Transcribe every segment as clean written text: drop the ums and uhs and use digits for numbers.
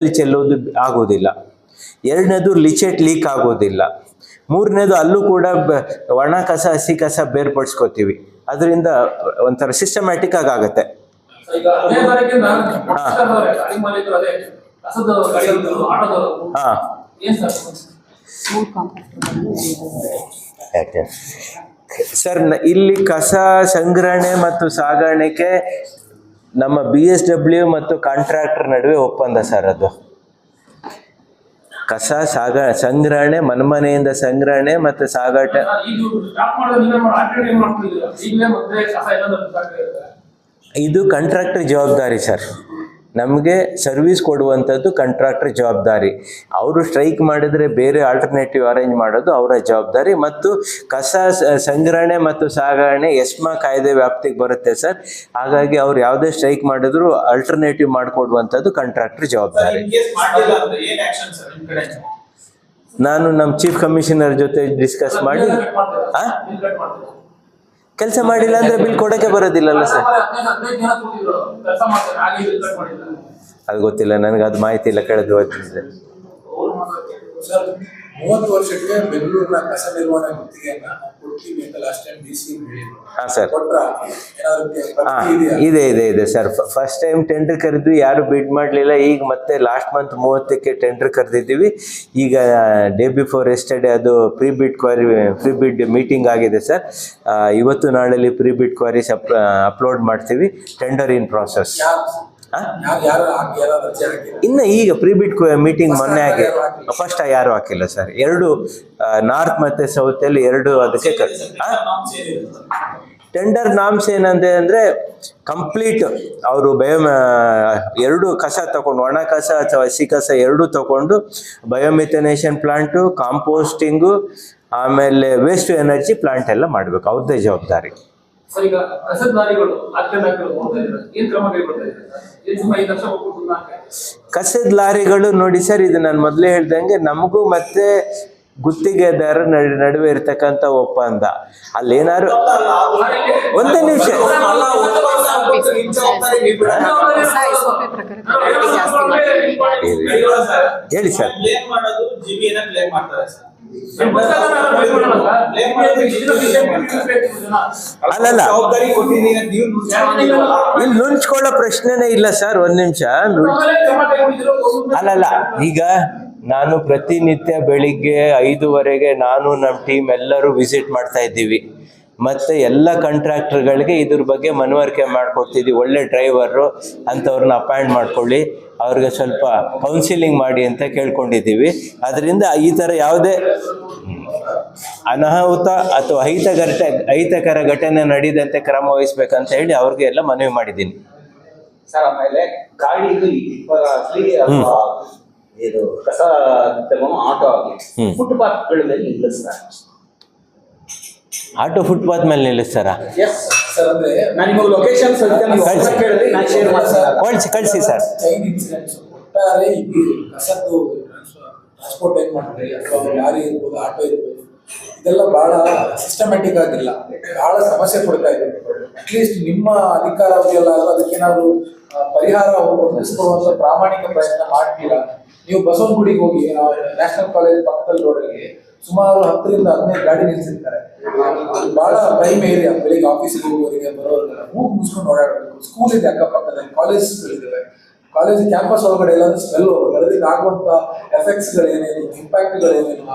ಚೆಲ್ಲೋದು ಆಗೋದಿಲ್ಲ. ಎರಡನೇದು ಲಿಚೆಟ್ ಲೀಕ್ ಆಗೋದಿಲ್ಲ. ಮೂರನೇದು ಅಲ್ಲೂ ಕೂಡ ಒಣ ಕಸ ಹಸಿ ಕಸ ಬೇರ್ಪಡಿಸ್ಕೋತೀವಿ. ಅದರಿಂದ ಒಂಥರ ಸಿಸ್ಟಮ್ಯಾಟಿಕ್ ಆಗುತ್ತೆ. ಸರ್, ಇಲ್ಲಿ ಕಸ ಸಂಗ್ರಹಣೆ ಮತ್ತು ಸಾಗಾಣಿಕೆ ನಮ್ಮ BSW ಮತ್ತು ಕಾಂಟ್ರಾಕ್ಟರ್ ನಡುವೆ ಒಪ್ಪಂದ ಸರ್. ಅದು ಕಸ ಸಂಗ್ರಹಣೆ, ಮನೆಯಿಂದ ಸಂಗ್ರಹಣೆ ಮತ್ತು ಸಾಗಾಟ ಇದು ಕಾಂಟ್ರಾಕ್ಟರ್ ಜವಾಬ್ದಾರಿ ಸರ್. ನಮಗೆ ಸರ್ವಿಸ್ ಕೊಡುವಂಥದ್ದು ಕಾಂಟ್ರಾಕ್ಟರ್ ಜವಾಬ್ದಾರಿ. ಅವರು ಸ್ಟ್ರೈಕ್ ಮಾಡಿದರೆ ಬೇರೆ ಆಲ್ಟರ್ನೇಟಿವ್ ಅರೇಂಜ್ ಮಾಡೋದು ಅವರ ಜವಾಬ್ದಾರಿ. ಮತ್ತು ಕಸ ಸಂಗ್ರಹಣೆ ಮತ್ತು ಸಾಗಣೆ ಎಸ್ಮಾ ಕಾಯ್ದೆ ವ್ಯಾಪ್ತಿಗೆ ಬರುತ್ತೆ ಸರ್. ಹಾಗಾಗಿ ಅವ್ರು ಯಾವುದೇ ಸ್ಟ್ರೈಕ್ ಮಾಡಿದ್ರು ಆಲ್ಟರ್ನೇಟಿವ್ ಮಾಡಿಕೊಡುವಂಥದ್ದು ಕಾಂಟ್ರಾಕ್ಟರ್ ಜವಾಬ್ದಾರಿ. ನಾನು ನಮ್ಮ ಚೀಫ್ ಕಮಿಷನರ್ ಜೊತೆ ಡಿಸ್ಕಸ್ ಮಾಡಿ ಕೆಲಸ ಮಾಡಿಲ್ಲ ಅಂದ್ರೆ ಬಿಲ್ ಕೊಡಕ್ಕೆ ಬರೋದಿಲ್ಲಲ್ಲ ಸರ್. ಅದು ಗೊತ್ತಿಲ್ಲ ನನಗೆ, ಅದು ಮಾಹಿತಿ ಇಲ್ಲ, ಕಳೆದು ಹೋಗ್ತಿದೆ. 30 ವರ್ಷಕ್ಕೆ ಬೆಂಗಳೂರಿನ ಕಸ ನಿರ್ವಹಣೆ ಗುತ್ತಿಗೆಯನ್ನ ಕೊಡ್ತೀವಿ ಅಂತ ಲಾಸ್ಟ್ ಟೈಮ್ DC ಹೇಳಿದ್ರು. ಹಾಂ ಸರ್, ಇದೆ ಸರ್. ಫಸ್ಟ್ ಟೈಮ್ ಟೆಂಡರ್ ಕರೆದ್ವಿ, ಯಾರು ಬಿಡ್ ಮಾಡಲಿಲ್ಲ. ಈಗ ಮತ್ತೆ ಲಾಸ್ಟ್ ಮಂತ್ 30ಕ್ಕೆ ಟೆಂಡರ್ ಕರೆದಿದ್ದೀವಿ. ಈಗ ಡೇ ಬಿಫೋರ್ ಎಸ್ಟರ್ಡೇ ಅದು ಪ್ರೀ ಬಿಡ್ ಮೀಟಿಂಗ್ ಆಗಿದೆ ಸರ್. ಇವತ್ತು ನಾಳೆಯಲ್ಲಿ ಪ್ರೀ ಬಿಡ್ ಕ್ವೈರೀಸ್ ಅಪ್ಲೋಡ್ ಮಾಡ್ತೀವಿ. ಟೆಂಡರ್ ಇನ್ ಪ್ರಾಸೆಸ್. ಇನ್ನು ಈಗ ಪ್ರೀ ಬಿಡ್ ಮೀಟಿಂಗ್ ಮೊನ್ನೆ ಆಗಿ ಫಸ್ಟ್ ಯಾರು ಹಾಕಿಲ್ಲ ಸರ್. ಎರಡು ನಾರ್ತ್ ಮತ್ತೆ ಸೌತ್ ಅಲ್ಲಿ ಎರಡು ಅದಕ್ಕೆ ಟೆಂಡರ್ ನಾಮ್ಸ್ ಏನಂದೆ ಅಂದ್ರೆ ಕಂಪ್ಲೀಟ್ ಅವರು ಎರಡು ಕಸ ತಗೊಂಡು, ಒಣ ಕಸ ಅಥವಾ ಹಸಿ ಕಸ ಎರಡು ತಗೊಂಡು ಬಯೋಮಿಥನೇಷನ್ ಪ್ಲಾಂಟು, ಕಾಂಪೋಸ್ಟಿಂಗು, ಆಮೇಲೆ ವೇಸ್ಟ್ ಟು ಎನರ್ಜಿ ಪ್ಲಾಂಟ್ ಎಲ್ಲ ಮಾಡಬೇಕು. ಅವ್ರದ್ದೇ ಜವಾಬ್ದಾರಿ. ಕಸದ ಲಾರಿಗಳು ನೋಡಿ ಸರ್, ಇದು ನಾನು ಮೊದಲೇ ಹೇಳ್ದಂಗೆ ನಮಗೂ ಮತ್ತೆ ಗುತ್ತಿಗೆದಾರ ನಡುವೆ ಇರ್ತಕ್ಕಂಥ ಒಪ್ಪಂದ. ಅಲ್ಲೇನಾದ್ರು ಒಂದೇ ನಿಮಿಷ ಹೇಳಿ ಸರ್. ಅಲ್ಲಲ್ಲ, ಇಲ್ಲಿ ನುಂಚ್ಕೊಳ್ಳೋ ಪ್ರಶ್ನೆನೇ ಇಲ್ಲ ಸರ್. ಒಂದ್ ನಿಮಿಷ. ಅಲ್ಲಲ್ಲ, ಈಗ ನಾನು ಪ್ರತಿನಿತ್ಯ ಬೆಳಿಗ್ಗೆ 5:15 ನಾನು ನಮ್ಮ ಟೀಮ್ ಎಲ್ಲರೂ ವಿಸಿಟ್ ಮಾಡ್ತಾ ಇದ್ದೀವಿ. ಮತ್ತೆ ಎಲ್ಲ ಕಾಂಟ್ರಾಕ್ಟರ್ಗಳಿಗೆ ಇದ್ರ ಬಗ್ಗೆ ಮನವರಿಕೆ ಮಾಡ್ಕೊಡ್ತಿದ್ದೀವಿ. ಒಳ್ಳೆ ಡ್ರೈವರು ಅಂಥವ್ರನ್ನ ಅಪಾಯಿಂಟ್ ಮಾಡ್ಕೊಳ್ಳಿ, ಅವ್ರಿಗೆ ಸ್ವಲ್ಪ ಕೌನ್ಸಿಲಿಂಗ್ ಮಾಡಿ ಅಂತ ಕೇಳ್ಕೊಂಡಿದ್ದೀವಿ. ಅದರಿಂದ ಈ ಥರ ಯಾವುದೇ ಅನಾಹುತ ಅಥವಾ ಅಹಿತಕರ ಘಟನೆ ನಡೆದಂತೆ ಕ್ರಮ ವಹಿಸ್ಬೇಕಂತ ಹೇಳಿ ಅವ್ರಿಗೆ ಎಲ್ಲ ಮನವಿ ಮಾಡಿದ್ದೀನಿ ಸರ್. ಆಮೇಲೆ ಗಾಡಿಗೂ ಇದು ಕಸ ತಗೊಂಡು ಆಟೋ ಆಗಿ ಫುಟ್ಪಾತ್ಗಳ ಮೇಲೆ ನಿಲ್ಲಿಸ್ತಾರೆ. ಆಟೋ ಫುಟ್ಪಾತ್ ಮೇಲೆ ನಿಲ್ಲಿಸ್ತಾರ? ಕಳಿಸಿ ಸರ್. ಟ್ರಾನ್ಸ್ಪೋರ್ಟ್ ಏನ್ ಮಾಡ್ತಾರೆ, ಲಾರಿ ಇರ್ಬೋದು, ಆಟೋ ಇರ್ಬೋದು, ಇದೆಲ್ಲ ಬಹಳ ಸಿಸ್ಟಮ್ಯಾಟಿಕ್ ಆಗಿಲ್ಲ, ಬಹಳ ಸಮಸ್ಯೆ ಕೊಡ್ತಾ ಇದೆ. ಅಟ್ಲೀಸ್ಟ್ ನಿಮ್ಮ ಅಧಿಕಾರಾವಧಿಯಲ್ಲಾದ್ರೂ ಅದಕ್ಕೇನಾದ್ರು ಪರಿಹಾರ ಒದಗಿಸ್ಕೊಳ್ಳುವಂತ ಪ್ರಾಮಾಣಿಕ ಪ್ರಯತ್ನ ಮಾಡ್ತೀರಾ? ನೀವು ಬಸವನಗುಡಿಗೆ ಹೋಗಿ, ನ್ಯಾಷನಲ್ ಕಾಲೇಜ್ ಪಕ್ಕದಲ್ಲಿ ರೋಡಲ್ಲಿ ಸುಮಾರು 10 ರಿಂದ 15 ಗಾಡಿ ನಿಲ್ಸಿರ್ತಾರೆ. ಬಹಳ ಪ್ರೈಮ್ ಏರಿಯಾ. ಬೆಳಿಗ್ಗೆ ಆಫೀಸಿಗೆ ಹೋಗೋರಿಗೆ ಬರೋರಿಗೆಲ್ಲ ಮೂಗು ಮುಚ್ಕೊಂಡು ಓಡಾಡಬೇಕು. ಸ್ಕೂಲ್ ಇದೆ ಅಕ್ಕಪಕ್ಕದಲ್ಲಿ, ಕಾಲೇಜ್ಗಳಿದ್ದಾವೆ. ಕಾಲೇಜ್ ಕ್ಯಾಂಪಸ್ ಒಳಗಡೆ ಎಲ್ಲಾದ್ರೂ ಸ್ಮೆಲ್ ಹೋಗೋದು, ಅದರಿಂದ ಆಗುವಂತ ಎಫೆಕ್ಟ್ಸ್ಗಳೇನೇನು, ಇಂಪ್ಯಾಕ್ಟ್ಗಳೇನೇನು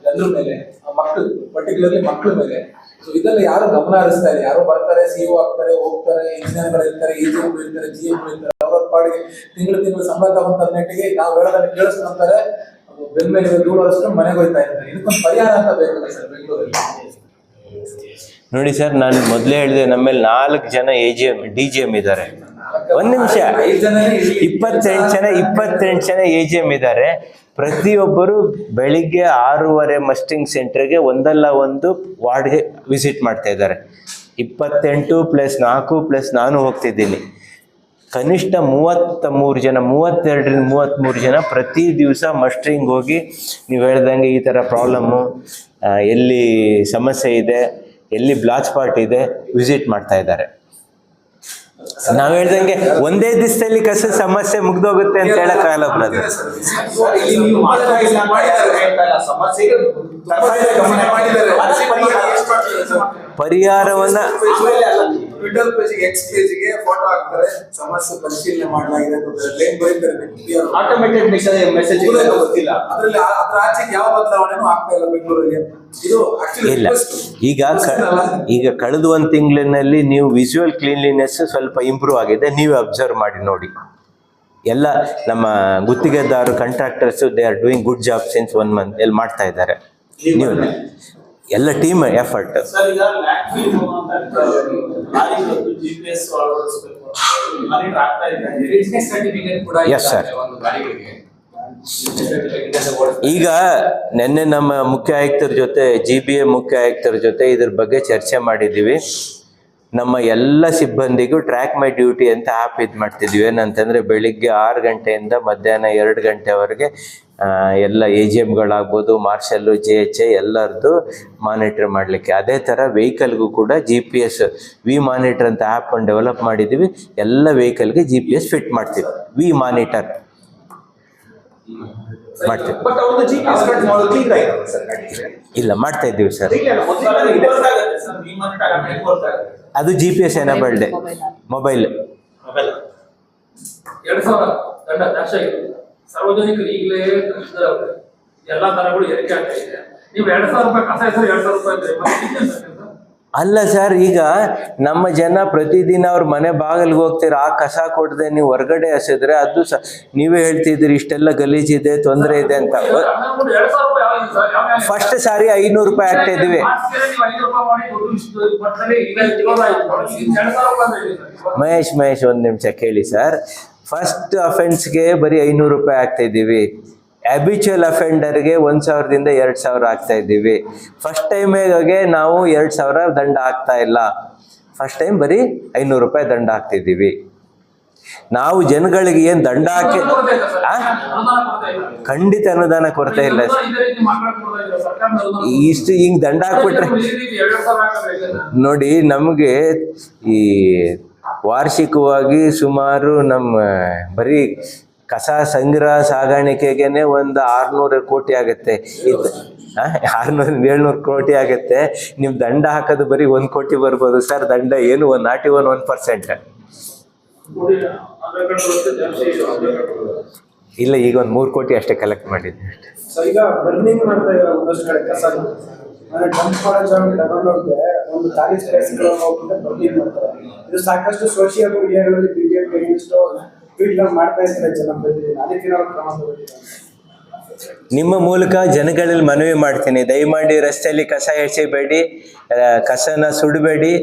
ಜನರ ಮೇಲೆ, ಮಕ್ಕಳು ಪರ್ಟಿಕ್ಯುಲರ್ಲಿ ಮಕ್ಕಳ ಮೇಲೆ. ಸೊ ಇದೆಲ್ಲ ಯಾರು ಗಮನ ಹರಿಸ್ತಾ ಇದೆ? ಯಾರೋ ಬರ್ತಾರೆ, CO ಆಗ್ತಾರೆ, ಹೋಗ್ತಾರೆ, ಇಂಜಿನಿಯರ್ಗಳು ಇರ್ತಾರೆ, EGM ಇರ್ತಾರೆ, GM ಇರ್ತಾರೆ, ಅವ್ರ ಪಾಡಿಗೆ ತಿಂಗಳು ಸಂಬಳ ತಗೊಂತ ನೆಟ್ಟಿಗೆ ನಾವು ಹೇಳೋದನ್ನ ಕೇಳಿಸ್ಕೊಂತಾರೆ, ಬೆಲ್ ಮೇಲೆ ಧೂಳು ಹರಿಸ್ಕೊಂಡು ಮನೆಗೆ ಹೋಗ್ತಾ ಇರ್ತಾರೆ. ಇದಕ್ಕೊಂದು ಪರಿಹಾರ ಅಂತ ಬೇಕಲ್ಲ ಸರ್ ಬೆಂಗಳೂರಲ್ಲಿ? ನೋಡಿ ಸರ್, ನಾನು ಮೊದಲೇ ಹೇಳಿದೆ, ನಮ್ಮಲ್ಲಿ 4 ಜನ DGM ಇದ್ದಾರೆ. ಒಂದ್ ನಿಮಿಷ, 28 ಜನ AGM ಇದ್ದಾರೆ. ಪ್ರತಿಯೊಬ್ಬರು ಬೆಳಿಗ್ಗೆ 6:30 ಮಸ್ಟಿಂಗ್ ಸೆಂಟರ್ಗೆ ಒಂದಲ್ಲ ಒಂದು ವಾರ್ಡ್ಗೆ ವಿಸಿಟ್ ಮಾಡ್ತಾ ಇದ್ದಾರೆ. 28 + 4 + ನಾನು ಹೋಗ್ತಿದ್ದೀನಿ. ಕನಿಷ್ಠ 32 ಜನ 33 ಜನ ಪ್ರತಿ ದಿವಸ ಮಸ್ಟ್ರಿಂಗ್ ಹೋಗಿ ನೀವು ಹೇಳ್ದಂಗೆ ಈ ಥರ ಪ್ರಾಬ್ಲಮ್ಮು, ಎಲ್ಲಿ ಸಮಸ್ಯೆ ಇದೆ, ಎಲ್ಲಿ ಬ್ಲಾಕ್ ಸ್ಪಾಟ್ ಇದೆ, ವಿಸಿಟ್ ಮಾಡ್ತಾ ಇದ್ದಾರೆ. ನಾವ್ ಹೇಳ್ದಂಗೆ ಒಂದೇ ದಿವಸದಲ್ಲಿ ಕಸ ಸಮಸ್ಯೆ ಮುಗ್ದೋಗುತ್ತೆ ಅಂತ ಹೇಳಕ್ಕಾಗಲ್ಲ ಬ್ರದರ್. ಪರಿಹಾರವನ್ನ ಟ್ವಿಟರ್ ಪೇಜ್ಗೆ ಎಕ್ಸ್ ಪೇಜ್ಗೆ ಫೋಟೋ ಹಾಕ್ತಾರೆ, ಸಮಸ್ಯೆ ಪರಿಶೀಲನೆ ಮಾಡಲಾಗಿದೆ ಆಟೋಮೇಟೆಡ್ ಮೆಸೇಜ್ ಗೊತ್ತಿಲ್ಲ. ಅದ್ರಲ್ಲಿ ಅದ್ರ ಆಚೆಗೆ ಯಾವ ಬದಲಾವಣೆನೂ ಆಗ್ತಾ ಇಲ್ಲ ಬೆಂಗಳೂರಿಗೆ. ಇದು ಇಲ್ಲ, ಈಗ ಕಳೆದ ಒಂದು ತಿಂಗಳಿನಲ್ಲಿ ನೀವು ವಿಜುವಲ್ ಕ್ಲೀನ್ಲಿನೆಸ್ ಸ್ವಲ್ಪ ಇಂಪ್ರೂವ್ ಆಗಿದೆ, ನೀವು ಅಬ್ಸರ್ವ್ ಮಾಡಿ ನೋಡಿ. ಎಲ್ಲ ನಮ್ಮ ಗುತ್ತಿಗೆದಾರರು contractors they are doing good job since 1 month ಎಲ್ಲಿ ಮಾಡ್ತಾ ಇದ್ದಾರೆ. ನೀವು ಎಲ್ಲ ಟೀಮ್ ಎಫರ್ಟ್. Yes sir. ಈಗ ನಿನ್ನೆ ನಮ್ಮ ಮುಖ್ಯ ಆಯುಕ್ತರ ಜೊತೆ GBA ಮುಖ್ಯ ಆಯುಕ್ತರ ಜೊತೆ ಇದ್ರ ಬಗ್ಗೆ ಚರ್ಚೆ ಮಾಡಿದ್ದೀವಿ. ನಮ್ಮ ಎಲ್ಲ ಸಿಬ್ಬಂದಿಗೂ ಟ್ರ್ಯಾಕ್ ಮೈ ಡ್ಯೂಟಿ ಅಂತ ಆ್ಯಪ್ ಇದು ಮಾಡ್ತಿದ್ವಿ. ಏನಂತಂದರೆ ಬೆಳಿಗ್ಗೆ 6 ಗಂಟೆಯಿಂದ ಮಧ್ಯಾಹ್ನ 2 ಗಂಟೆವರೆಗೆ ಎಲ್ಲ AGMಗಳಾಗ್ಬೋದು, ಮಾರ್ಷಲ್ಲು, JHA ಎಲ್ಲರದ್ದು ಮಾನಿಟರ್ ಮಾಡಲಿಕ್ಕೆ. ಅದೇ ಥರ ವೆಹಿಕಲ್ಗೂ ಕೂಡ GPS ವಿ ಮಾನಿಟರ್ ಅಂತ ಆ್ಯಪನ್ನು ಡೆವಲಪ್ ಮಾಡಿದ್ದೀವಿ. ಎಲ್ಲ ವೆಹಿಕಲ್ಗೆ GPS ಫಿಟ್ ಮಾಡ್ತೀವಿ, ವಿ ಮಾನಿಟರ್ ಮಾಡ್ತೀವಿ. ಇಲ್ಲ, ಮಾಡ್ತಾ ಇದ್ದೀವಿ ಸರ್. ಅದು GPS ಎನೇಬಲ್ಡ್ ಮೊಬೈಲ್. ಸಾರ್ವಜನಿಕರು ಈಗಲೇ ಎಲ್ಲಾ ದರಗಳು ಏರಿಕೆ ಆಗ್ತಾ ಇದೆ. ನೀವು 2,000 ರೂಪಾಯಿ ಕಸ ಹೆಸರು 2,000 ರೂಪಾಯಿ. ಅಲ್ಲ ಸರ್, ಈಗ ನಮ್ಮ ಜನ ಪ್ರತಿದಿನ ಅವ್ರ ಮನೆ ಬಾಗಿಲ್ಗೆ ಹೋಗ್ತೀರ, ಆ ಕಸ ಕೊಡದೆ ನೀವು ಹೊರಗಡೆ ಎಸೆದ್ರೆ ಅದು ನೀವೇ ಹೇಳ್ತಿದ್ದೀರಿ ಇಷ್ಟೆಲ್ಲ ಗಲೀಜಿದೆ, ತೊಂದರೆ ಇದೆ ಅಂತ. ಫಸ್ಟ್ ಸಾರಿ 500 ರೂಪಾಯಿ ಆಗ್ತಾ ಇದ್ದೀವಿ. ಮಹೇಶ್ 1 ನಿಮಿಷ ಕೇಳಿ ಸರ್. ಫಸ್ಟ್ ಅಫೆನ್ಸ್ಗೆ ಬರೀ 500 ರೂಪಾಯಿ ಆಗ್ತಾ ಇದ್ದೀವಿ. ಹ್ಯಾಬಿಚುವಲ್ ಅಫೆಂಡರ್ಗೆ 1,000ದಿಂದ 2,000 ಆಗ್ತಾ ಇದ್ದೀವಿ. ಫಸ್ಟ್ ಟೈಮಿಗೆ ನಾವು 2,000 ದಂಡ ಆಗ್ತಾ ಇಲ್ಲ. ಫಸ್ಟ್ ಟೈಮ್ ಬರೀ 500 ರೂಪಾಯಿ ದಂಡ ಹಾಕ್ತಿದ್ದೀವಿ. ನಾವು ಜನಗಳಿಗೆ ಏನು ದಂಡ ಹಾಕಿ ಖಂಡಿತ ಅನುದಾನ ಕೊರತೆ ಇಲ್ಲ. ಇಷ್ಟು ಹಿಂಗ್ ದಂಡ ಹಾಕ್ಬಿಟ್ರೆ ನೋಡಿ, ನಮಗೆ ಈ ವಾರ್ಷಿಕವಾಗಿ ಸುಮಾರು ನಮ್ಮ ಬರೀ ಕಸ ಸಂಗ್ರಹ ಸಾಗಾಣಿಕೆಗೇನೆ ಒಂದು 600 ಕೋಟಿ ಆಗುತ್ತೆ. 600-700 ಕೋಟಿ ಆಗುತ್ತೆ. ನೀವು ದಂಡ ಹಾಕೋದು ಬರೀ 1 ಕೋಟಿ ಬರ್ಬೋದು ಸರ್. ದಂಡ ಏನು, 1% ಇಲ್ಲ. ಈಗ ಒಂದು 3 ಕೋಟಿ ಅಷ್ಟೇ ಕಲೆಕ್ಟ್ ಮಾಡಿದ್ವಿ. ಈಗ ಬರ್ನಿಂಗ್ ಮಾಡ್ತಾ ಇದ್ದಾರೆ ಒಂದಷ್ಟು ಕಡೆ ಕಸ ಡಂಪ್ ಮಾಡೋ ಜಾಗ ತಗೊಂಡೋಗಿ ಒಂದು ಖಾಲಿ ಸ್ಪೇಸ್ಗಳನ್ನು ಹೋಗ್ಬಿಟ್ಟು ಬರ್ನಿಂಗ್ ಮಾಡ್ತಾರೆ. ಇದು ಸಾಕಷ್ಟು ಸೋಷಿಯಲ್ ಮೀಡಿಯಾಗಳಲ್ಲಿ BJP ಟ್ವೀಟ್ ಮಾಡ್ತಾ ಇದ್ದಾರೆ ಜನ ಪ್ರತಿದಿನ. ಅದಕ್ಕೆ ನಾವು ಕ್ರಮ ತಗೋತೀವಿ. ನಿಮ್ಮ ಮೂಲಕ ಜನಗಳಲ್ಲಿ ಮನವಿ ಮಾಡ್ತೀನಿ, ದಯಮಾಡಿ ರಸ್ತೆಯಲ್ಲಿ ಕಸ ಎಸೆಬೇಡಿ, ಕಸನ ಸುಡಬೇಡಿ.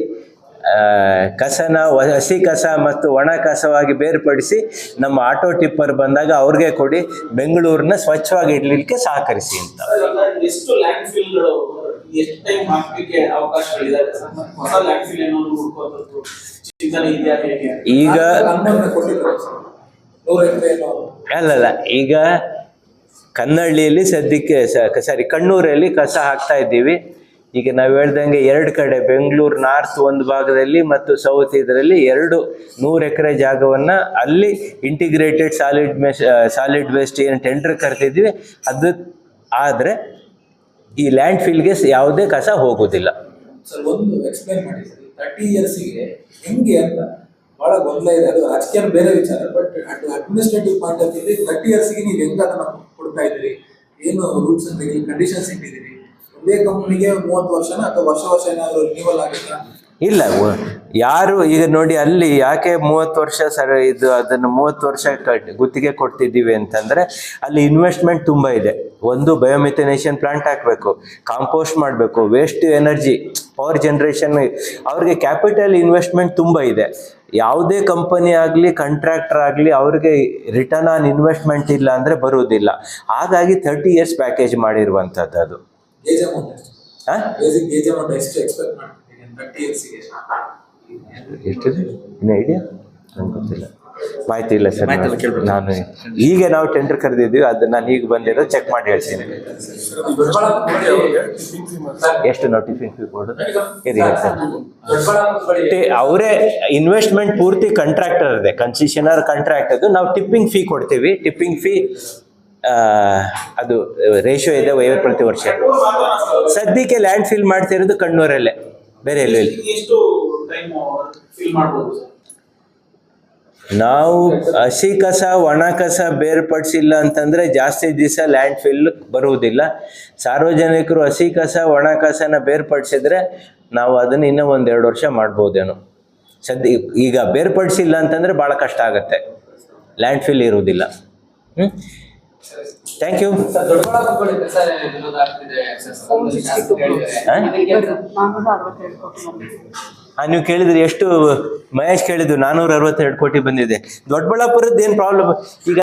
ಕಸನ ಹಸಿ ಕಸ ಮತ್ತು ಒಣ ಕಸವಾಗಿ ಬೇರ್ಪಡಿಸಿ ನಮ್ಮ ಆಟೋ ಟಿಪ್ಪರ್ ಬಂದಾಗ ಅವ್ರಿಗೆ ಕೊಡಿ. ಬೆಂಗಳೂರನ್ನ ಸ್ವಚ್ಛವಾಗಿ ಇಡ್ಲಿಕ್ಕೆ ಸಹಕರಿಸಿ ಅಂತ. ಎಷ್ಟು ಲ್ಯಾಂಡ್ ಫಿಲ್ಗಳು ಎಷ್ಟು ಟೈಮ್ ಹಾಕಲಿಕ್ಕೆ ಅವಕಾಶಗಳಿದೆ? ಹೊಸ ಲ್ಯಾಂಡ್ ಫಿಲ್ ಏನೋ ಹುಡುಕೋದು ಚಿಂತನೆ ಇದೆಯಾ? ಈಗ ಅಲ್ಲಲ್ಲ, ಈಗ ಕನ್ನಳ್ಳಿಯಲ್ಲಿ ಸದ್ಯಕ್ಕೆ ಕಣ್ಣೂರಲ್ಲಿ ಕಸ ಹಾಕ್ತಾ ಇದ್ದೀವಿ. ಈಗ ನಾವು ಹೇಳ್ದಂಗೆ 2 ಕಡೆ ಬೆಂಗಳೂರು ನಾರ್ತ್ ಒಂದು ಭಾಗದಲ್ಲಿ ಮತ್ತು ಸೌತ್ ಇದರಲ್ಲಿ 100 ಎಕರೆ ಜಾಗವನ್ನು ಅಲ್ಲಿ ಇಂಟಿಗ್ರೇಟೆಡ್ ಸಾಲಿಡ್ ವೇಸ್ಟ್ ಏನು ಟೆಂಡರ್ ಕರೆದಿದ್ವಿ ಅದು. ಆದರೆ ಈ ಲ್ಯಾಂಡ್ ಫಿಲ್ಗೆ ಯಾವುದೇ ಕಸ ಹೋಗೋದಿಲ್ಲ. ಸರ್, ಒಂದು ಎಕ್ಸ್ಪ್ಲೈನ್ ಮಾಡಿ ಸರ್. 30 ಇಯರ್ಸಿಗೆ ಹೆಂಗೆ ಅಂತ ಬಹಳ ಗೊಂದಲ ಇದೆ. ಅದು ರಾಜಕೀಯ ಬೇರೆ ವಿಚಾರ, but administrative point of view 30 ಇಯರ್ಸಿಗೆ ನೀವು ಹೆಂಗೆ ಅದನ್ನು ಕೊಡ್ತಾ ಇದ್ದೀರಿ? ಏನು ರೂಲ್ಸ್ ಅಂತ ಕಂಡೀಷನ್ಸ್ ಇಟ್ಟಿದ್ದೀರಿ? ಒಂದೇ ಕಂಪ್ನಿಗೆ 30 ವರ್ಷನ ಅಥವಾ ವರ್ಷ ಏನಾದರೂ ರಿನ್ಯೂವಲ್ ಆಗುತ್ತಾ? ಇಲ್ಲ, ಯಾರು ಈಗ ನೋಡಿ ಅಲ್ಲಿ ಯಾಕೆ 30 ವರ್ಷ ಸರ್ ಇದು ಅದನ್ನು 30 ವರ್ಷ ಗುತ್ತಿಗೆ ಕೊಡ್ತಿದ್ದೀವಿ ಅಂತಂದರೆ ಅಲ್ಲಿ ಇನ್ವೆಸ್ಟ್ಮೆಂಟ್ ತುಂಬ ಇದೆ. ಒಂದು ಬಯೋಮಿಥನೇಷನ್ ಪ್ಲಾಂಟ್ ಹಾಕಬೇಕು, ಕಾಂಪೋಸ್ಟ್ ಮಾಡಬೇಕು, ವೇಸ್ಟ್ ಎನರ್ಜಿ, ಪವರ್ ಜನ್ರೇಷನ್, ಅವ್ರಿಗೆ ಕ್ಯಾಪಿಟಲ್ ಇನ್ವೆಸ್ಟ್ಮೆಂಟ್ ತುಂಬ ಇದೆ. ಯಾವುದೇ ಕಂಪನಿ ಆಗಲಿ ಕಾಂಟ್ರಾಕ್ಟರ್ ಆಗಲಿ ಅವ್ರಿಗೆ ರಿಟರ್ನ್ ಆನ್ ಇನ್ವೆಸ್ಟ್ಮೆಂಟ್ ಇಲ್ಲ ಅಂದರೆ ಬರುವುದಿಲ್ಲ. ಹಾಗಾಗಿ 30 ಇಯರ್ಸ್ ಪ್ಯಾಕೇಜ್ ಮಾಡಿರುವಂಥದ್ದು. ಅದು ಎಷ್ಟು ಇನ್ನು ಐಡಿಯಾ ನಂಗೆ ಗೊತ್ತಿಲ್ಲ. ಮಾಹಿತಿ ಇಲ್ಲ ಸರ್. ನಾನು ಈಗ ನಾವು ಟೆಂಡರ್ ಕರೆದಿದ್ವಿ, ಅದು ನಾನು ಈಗ ಬಂದಿರೋ ಚೆಕ್ ಮಾಡಿ ಹೇಳ್ತೀನಿ. ಎಷ್ಟು ನಾವು ಟಿಫಿನ್ ಫೀ ಕೊಡೋದು ಅವರೇ ಇನ್ವೆಸ್ಟ್ಮೆಂಟ್ ಪೂರ್ತಿ ಕಾಂಟ್ರಾಕ್ಟರ್ ಇದೆ, ಕನ್ಸೆಷನರ್ ಕಾಂಟ್ರಾಕ್ಟ್ ಅದು. ನಾವು ಟಿಪ್ಪಿಂಗ್ ಫೀ ಕೊಡ್ತೀವಿ. ಟಿಪ್ಪಿಂಗ್ ಫೀ ಅದು ರೇಷಿಯೋ ಇದೆ 50 ಪ್ರತಿ ವರ್ಷ. ಸದ್ಯಕ್ಕೆ ಲ್ಯಾಂಡ್ ಫಿಲ್ ಮಾಡ್ತಾ ಇರೋದು ಕಣ್ಣೂರಲ್ಲೇ, ಬೇರೆ ಎಲ್ಲೂ ಇಲ್ಲ. ಎಷ್ಟು ಟೈಮ್ ಫಿಲ್ ಮಾಡ್ಬೋದು ಸರ್? ನಾವು ಹಸಿ ಕಸ ಒಣ ಕಸ ಬೇರ್ಪಡಿಸಿಲ್ಲ ಅಂತಂದ್ರೆ ಜಾಸ್ತಿ ದಿವಸ ಲ್ಯಾಂಡ್ ಫಿಲ್ ಬರುವುದಿಲ್ಲ. ಸಾರ್ವಜನಿಕರು ಹಸಿ ಕಸ ಒಣ ಕಸನ ಬೇರ್ಪಡಿಸಿದ್ರೆ ನಾವು ಅದನ್ನ ಇನ್ನೂ 1-2 ವರ್ಷ ಮಾಡ್ಬೋದೇನೋ. ಈಗ ಬೇರ್ಪಡಿಸಿಲ್ಲ ಅಂತಂದ್ರೆ ಬಹಳ ಕಷ್ಟ ಆಗತ್ತೆ, ಲ್ಯಾಂಡ್ ಫಿಲ್ ಇರುವುದಿಲ್ಲ. Thank you. ನೀವು ಕೇಳಿದ್ರಿ ಎಷ್ಟು, ಮಹೇಶ್ ಕೇಳಿದ್ರು 462 ಕೋಟಿ ಬಂದಿದೆ. ದೊಡ್ಡಬಳ್ಳಾಪುರದ್ದು ಏನು ಪ್ರಾಬ್ಲಮ್ ಈಗ